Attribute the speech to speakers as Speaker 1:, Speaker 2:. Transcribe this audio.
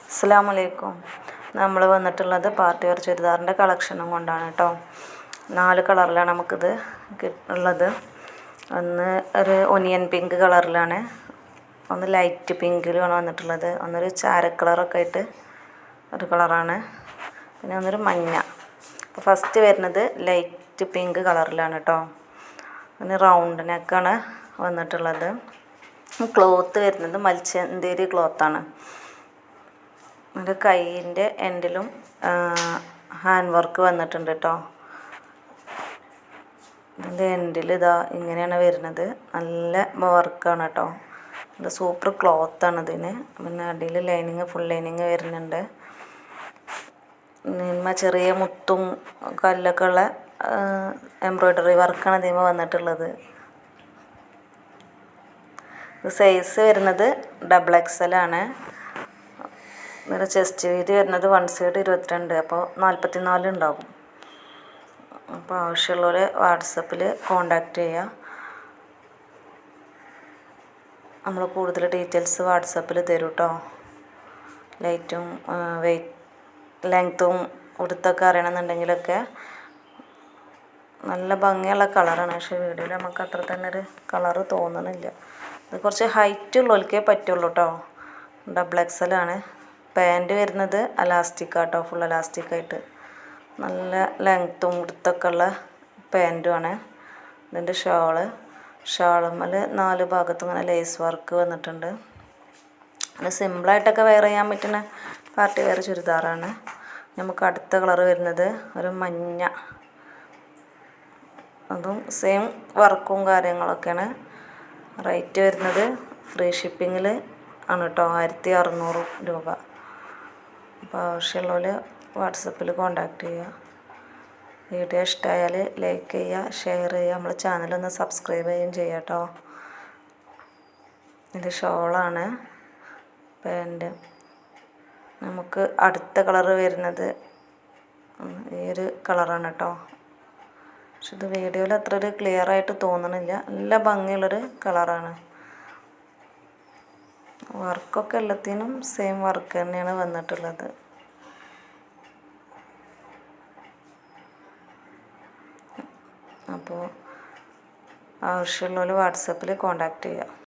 Speaker 1: അസ്സലാമലൈക്കും. നമ്മൾ വന്നിട്ടുള്ളത് പാർട്ടി വെയർ ചുരിദാറിൻ്റെ കളക്ഷനും കൊണ്ടാണ് കേട്ടോ. 4 കളറിലാണ് നമുക്കിത് ഉള്ളത്. ഒന്ന് ഒരു ഒനിയൻ പിങ്ക് കളറിലാണ്, ഒന്ന് ലൈറ്റ് പിങ്കിലുമാണ് വന്നിട്ടുള്ളത്, ഒന്നൊരു ചാര കളറൊക്കെ ആയിട്ട് ഒരു കളറാണ്, പിന്നെ ഒന്നൊരു മഞ്ഞ. അപ്പോൾ ഫസ്റ്റ് വരുന്നത് ലൈറ്റ് പിങ്ക് കളറിലാണ് കേട്ടോ. പിന്നെ റൗണ്ട് നെക്കാണ് വന്നിട്ടുള്ളത്. ക്ലോത്ത് വരുന്നത് മൽച്ചന്തേരി ക്ലോത്താണ്. എൻ്റെ കൈയിൻ്റെ എൻഡിലും ഹാൻഡ് വർക്ക് വന്നിട്ടുണ്ട് കേട്ടോ. ഇതിൻ്റെ എൻഡിൽ ഇതാ ഇങ്ങനെയാണ് വരുന്നത്. നല്ല വർക്കാണ് കേട്ടോ. ഇത് സൂപ്പർ ക്ലോത്താണ് ഇതിന്. പിന്നെ അടിയിൽ ലൈനിങ്, ഫുൾ ലൈനിങ് വരുന്നുണ്ട്. ചെറിയ മുത്തും കല്ലൊക്കെ ഉള്ള എംബ്രോയ്ഡറി വർക്കാണ് ഇതിന് വന്നിട്ടുള്ളത്. ഇത് സൈസ് വരുന്നത് XXL ആണ്. പിന്നെ ചെസ്റ്റ് വീതി വരുന്നത് 1 സൈഡ് 22, അപ്പോൾ 44 ഉണ്ടാകും. അപ്പോൾ ആവശ്യമുള്ളവർ വാട്സപ്പിൽ കോണ്ടാക്ട് ചെയ്യുക. നമ്മൾ കൂടുതൽ ഡീറ്റെയിൽസ് വാട്സപ്പിൽ തരും കേട്ടോ. ലൈറ്റും ലെങ്ത്തും ഉടുത്തൊക്കെ അറിയണമെന്നുണ്ടെങ്കിലൊക്കെ. നല്ല ഭംഗിയുള്ള കളറാണ്, പക്ഷേ വീഡിയോയിൽ നമുക്ക് അത്ര തന്നെ ഒരു കളറ് തോന്നണില്ല. ഇത് കുറച്ച് ഹൈറ്റ് ഉള്ളവർക്കേ പറ്റുള്ളൂ കേട്ടോ. XXL ആണ്. പാൻറ്റ് വരുന്നത് അലാസ്റ്റിക്കാട്ടോ, ഫുൾ അലാസ്റ്റിക്കായിട്ട് നല്ല ലെങ്ത്തും ഉടുത്തൊക്കെ ഉള്ള പാൻറ്റുമാണ്. ഇതിൻ്റെ ഷാളുമ്മൽ 4 ഭാഗത്തും ഇങ്ങനെ ലേസ് വർക്ക് വന്നിട്ടുണ്ട്. അത് സിമ്പിളായിട്ടൊക്കെ വെയർ ചെയ്യാൻ പറ്റുന്ന പാർട്ടി വെയർ ചുരിദാറാണ്. നമുക്ക് അടുത്ത കളർ വരുന്നത് ഒരു മഞ്ഞ, അതും സെയിം വർക്കും കാര്യങ്ങളൊക്കെയാണ്. റേറ്റ് വരുന്നത് ഫ്രീ ഷിപ്പിങ്ങിൽ ആണ് കേട്ടോ, 1600 രൂപ. അപ്പോൾ ആവശ്യമുള്ളവർ വാട്സപ്പിൽ കോണ്ടാക്ട് ചെയ്യുക. വീഡിയോ ഇഷ്ടമായാൽ ലൈക്ക് ചെയ്യുക, ഷെയർ ചെയ്യുക, നമ്മൾ ചാനലൊന്ന് സബ്സ്ക്രൈബ് ചെയ്യുകയും ചെയ്യുക കേട്ടോ. ഇത് ഷോളാണ്. പാൻറ്റ് നമുക്ക് അടുത്ത കളറ് വരുന്നത് ഈ ഒരു കളറാണ് കേട്ടോ. പക്ഷെ ഇത് വീഡിയോയിൽ അത്ര ഒരു ക്ലിയർ ആയിട്ട് തോന്നണില്ല. നല്ല ഭംഗിയുള്ളൊരു കളറാണ്. വർക്കൊക്കെ എല്ലാത്തിനും സെയിം വർക്ക് തന്നെയാണ് വന്നിട്ടുള്ളത്. അപ്പോൾ ആവശ്യമുള്ളവർ വാട്സപ്പിൽ കോണ്ടാക്ട് ചെയ്യുക.